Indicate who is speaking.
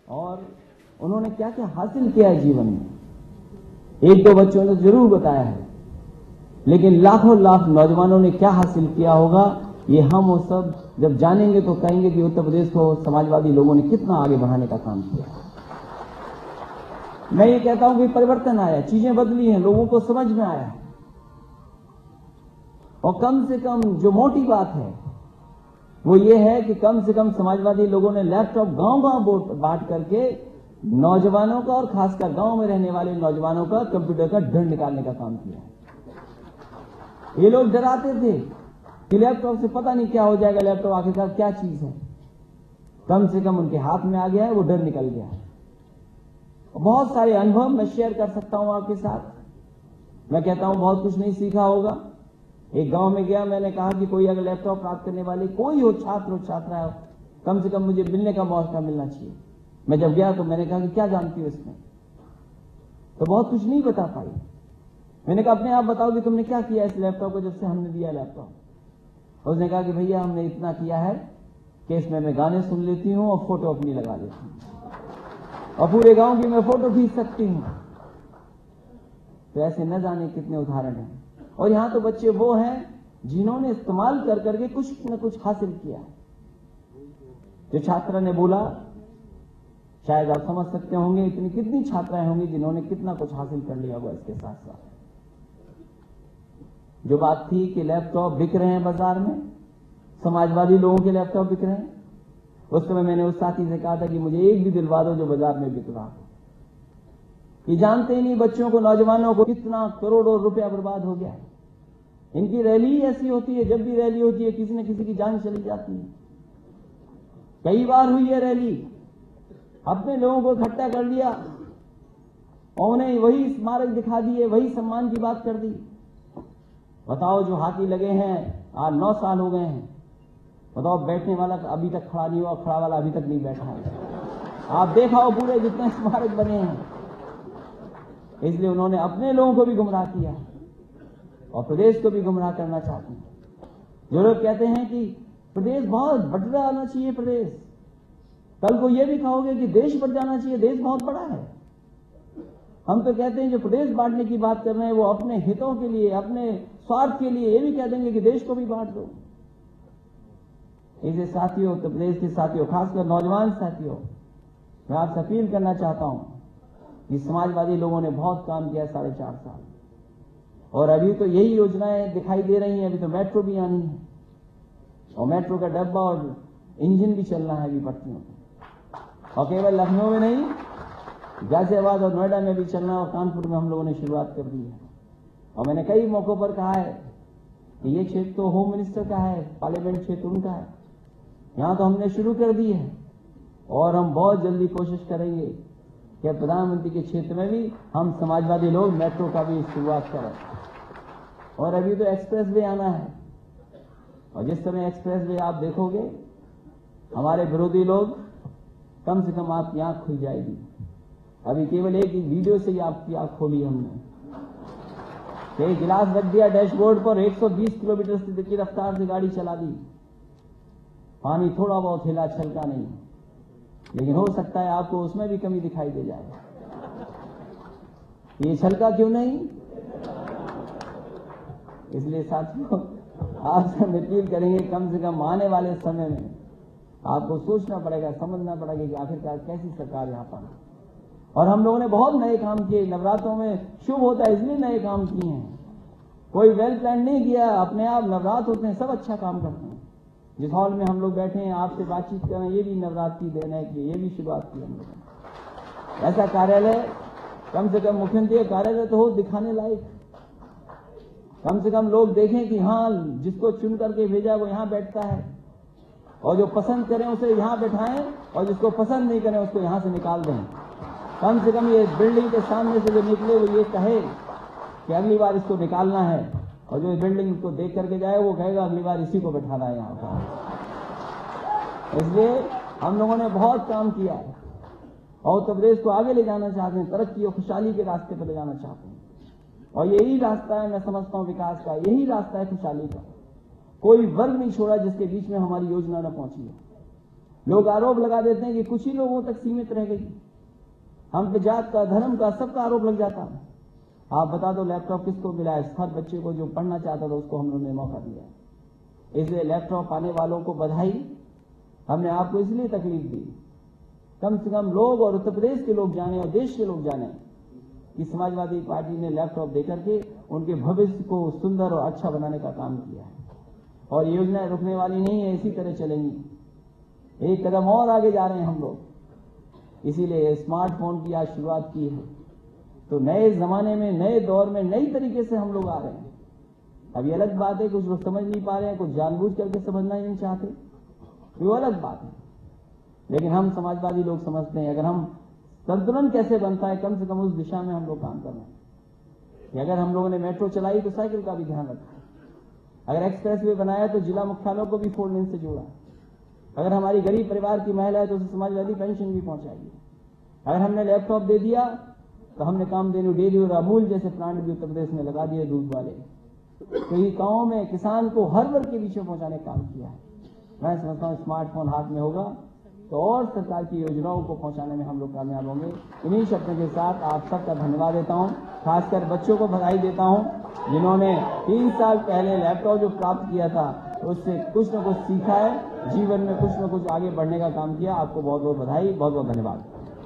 Speaker 1: और उन्होंने क्या क्या हासिल किया है जीवन में। एक दो बच्चों ने जरूर बताया है, लेकिन लाखों लाख नौजवानों ने क्या हासिल किया होगा, ये हम वो सब जब जानेंगे तो कहेंगे कि उत्तर प्रदेश को समाजवादी लोगों ने कितना आगे बढ़ाने का काम किया। मैं ये कहता हूं कि परिवर्तन आया, चीजें बदली हैं, लोगों को समझ में आया, और कम से कम जो मोटी बात है वो ये है कि कम से कम समाजवादी लोगों ने लैपटॉप गांव-गांव बांट करके नौजवानों का और खासकर गांव में रहने वाले नौजवानों का कंप्यूटर का डर निकालने का काम किया। ये लोग डराते थे कि लैपटॉप से पता नहीं क्या हो जाएगा, लैपटॉप आखिरकार क्या चीज है। कम से कम उनके हाथ में आ गया है, वो डर निकल गया है। बहुत सारे अनुभव मैं शेयर कर सकता हूं आपके साथ। मैं कहता हूं बहुत कुछ नहीं सीखा होगा। एक गांव में गया, मैंने कहा कि कोई अगर लैपटॉप प्राप्त करने वाले कोई हो, छात्र हो, छात्रा हो, कम से कम मुझे मिलने का मौका मिलना चाहिए। मैं जब गया तो मैंने कहा कि क्या जानती हो इसमें, तो बहुत कुछ नहीं बता पाई। मैंने कहा अपने आप बताओ कि तुमने क्या किया इस लैपटॉप को जब से हमने दिया लैपटॉप। उसने कहा कि भैया हमने इतना किया है कि इसमें मैं गाने सुन लेती हूं और फोटो अपनी लगा लेती हूं, और पूरे गांव की मैं फोटो खींच सकती हूं। तो ऐसे न जाने कितने उदाहरण हैं। और यहां तो बच्चे वो हैं जिन्होंने इस्तेमाल कर करके कुछ न कुछ हासिल किया। जो छात्रा ने बोला, शायद आप समझ सकते होंगे इतनी कितनी छात्राएं होंगी जिन्होंने कितना कुछ हासिल कर लिया होगा इसके साथ साथ। जो बात थी कि लैपटॉप बिक रहे हैं बाजार में, समाजवादी लोगों के लैपटॉप बिक रहे हैं, उस समय मैंने उस साथी से कहा था कि मुझे एक भी दिलवा दो जो बाजार में बिक रहा। ये जानते ही नहीं बच्चों को, नौजवानों को कितना करोड़ों रुपया बर्बाद हो गया है। इनकी रैली ऐसी होती है, जब भी रैली होती है किसी न किसी की जान चली जाती है। कई बार हुई है रैली, अपने लोगों को इकट्ठा कर लिया और उन्हें वही स्मारक दिखा दिए, वही सम्मान की बात कर दी। बताओ जो हाथी लगे हैं आज 9 साल हो गए हैं, बताओ बैठने वाला अभी तक खड़ा नहीं हुआ, खड़ा वाला अभी तक नहीं बैठा है। आप देखा हो पूरे जितने स्मारक बने हैं। इसलिए उन्होंने अपने लोगों को भी गुमराह किया और प्रदेश को भी गुमराह करना चाहते हैं। जो लोग कहते हैं कि प्रदेश बहुत बढ़ जाना चाहिए, प्रदेश, कल को यह भी कहोगे कि देश बढ़ जाना चाहिए, देश बहुत बड़ा है। हम तो कहते हैं जो प्रदेश बांटने की बात कर रहे हैं वो अपने हितों के लिए, अपने स्वार्थ के लिए ये भी कह देंगे कि देश को भी बांट दो। ऐसे साथियों, उत्तर प्रदेश के साथियों, खासकर नौजवान साथियों, मैं आपसे अपील करना चाहता हूं कि समाजवादी लोगों ने बहुत काम किया 4.5 साल, और अभी तो यही योजनाएं दिखाई दे रही हैं। अभी तो मेट्रो भी आनी है और मेट्रो का डब्बा और इंजन भी चलना है अभी पटरियों पर, और केवल लखनऊ में नहीं, गाजियाबाद और नोएडा में भी चलना, और कानपुर में हम लोगों ने शुरुआत कर दी है। और मैंने कई मौकों पर कहा है कि ये क्षेत्र तो होम मिनिस्टर का है, पार्लियामेंट क्षेत्र उनका है, यहां तो हमने शुरू कर दी है और हम बहुत जल्दी कोशिश करेंगे कि प्रधानमंत्री के क्षेत्र में भी हम समाजवादी लोग मेट्रो का भी शुरुआत करें। और अभी तो एक्सप्रेस वे आना है, और जिस समय एक्सप्रेस वे आप देखोगे हमारे विरोधी लोग, कम से कम आपकी आंख खुल जाएगी। अभी केवल एक वीडियो से ही आपकी आंख खोली हमने, एक गिलास रख दिया डैशबोर्ड पर, 120 किलोमीटर की रफ्तार से गाड़ी चला दी, पानी थोड़ा बहुत हिला, छलका नहीं, लेकिन हो सकता है आपको उसमें भी कमी दिखाई दे जाए। ये छलका क्यों नहीं? इसलिए साथियों, आपसे हम अपील करेंगे कम से कम आने वाले समय में आपको सोचना पड़ेगा, समझना पड़ेगा कि आखिरकार कैसी सरकार यहाँ पर। और हम लोगों ने बहुत नए काम किए, नवरात्रों में शुभ होता है इसलिए नए काम किए हैं, कोई वेल प्लान नहीं किया, अपने आप नवरात्र होते हैं, सब अच्छा काम करते हैं। जिस हॉल में हम लोग बैठे हैं, आपसे बातचीत कर रहे हैं, ये भी नवरात्र की देन है कि ये भी शुरुआत की हम लोगों। ऐसा कार्यालय, कम से कम मुख्यमंत्री कार्यालय तो हो दिखाने लायक, कम से कम लोग देखें कि हाँ जिसको चुन करके भेजा वो यहाँ बैठता है, और जो पसंद करें उसे यहाँ बैठाएं, और जिसको पसंद नहीं करें उसको यहाँ से निकाल दें। कम से कम ये बिल्डिंग के सामने से जो निकले वो ये कहे कि अगली बार इसको निकालना है, और जो बिल्डिंग को देख करके जाए वो कहेगा अगली बार इसी को बैठाना है यहाँ पर। इसलिए हम लोगों ने बहुत काम किया है और उत्तर प्रदेश को आगे ले जाना चाहते हैं, तरक्की और खुशहाली के रास्ते पर ले जाना चाहते हैं, और यही रास्ता है, मैं समझता हूँ विकास का, यही रास्ता है खुशहाली का। कोई वर्ग नहीं छोड़ा जिसके बीच में हमारी योजना न पहुंची है। लोग आरोप लगा देते हैं कि कुछ ही लोगों तक सीमित रह गई, हम पे जात का, धर्म का, सबका आरोप लग जाता है। आप बता दो लैपटॉप किसको मिला है? हर बच्चे को जो पढ़ना चाहता था उसको हम लोगों ने मौका दिया। इसलिए लैपटॉप पाने वालों को बधाई। हमने आपको इसलिए तकलीफ दी, कम से कम लोग और उत्तर प्रदेश के लोग जाने और देश के लोग जाने कि समाजवादी पार्टी ने लैपटॉप देकर के उनके भविष्य को सुंदर और अच्छा बनाने का काम किया है। और ये योजनाएं रुकने वाली नहीं है, इसी तरह चलेंगी। एक कदम और आगे जा रहे हैं हम लोग, इसीलिए स्मार्टफोन की आज शुरुआत की है। तो नए जमाने में, नए दौर में नई तरीके से हम लोग आ रहे हैं। अब ये अलग बात है, कुछ लोग समझ नहीं पा रहे हैं, कुछ जानबूझ करके समझना ही नहीं चाहते, वो अलग बात है। लेकिन हम समाजवादी लोग समझते हैं अगर हम संतुलन कैसे बनता है, कम से कम उस दिशा में हम लोग काम कर रहे हैं कि अगर हम लोगों ने मेट्रो चलाई तो साइकिल का भी ध्यान रखा, अगर एक्सप्रेस वे बनाया तो जिला मुख्यालयों को भी 4 लेन से जोड़ा, अगर हमारी गरीब परिवार की महिला है तो उसे समाजवादी पेंशन भी पहुंचाएगी, अगर हमने लैपटॉप दे दिया तो हमने कामधेनु डेयरी और अमूल जैसे प्लांट भी उत्तर प्रदेश में लगा दिए दूध वाले। तो ये गाँव में किसान को हर वर्ग के बीच में पहुंचाने का काम किया है। मैं समझता हूँ स्मार्टफोन हाथ में होगा तो और सरकार की योजनाओं को पहुंचाने में हम लोग कामयाब होंगे। इन्हीं शब्दों के साथ आप सबका धन्यवाद देता हूं, खासकर बच्चों को बधाई देता हूं जिन्होंने 3 साल पहले लैपटॉप जो प्राप्त किया था उससे कुछ न कुछ सीखा है, जीवन में कुछ न कुछ आगे बढ़ने का काम किया। आपको बहुत बहुत बधाई, बहुत बहुत धन्यवाद।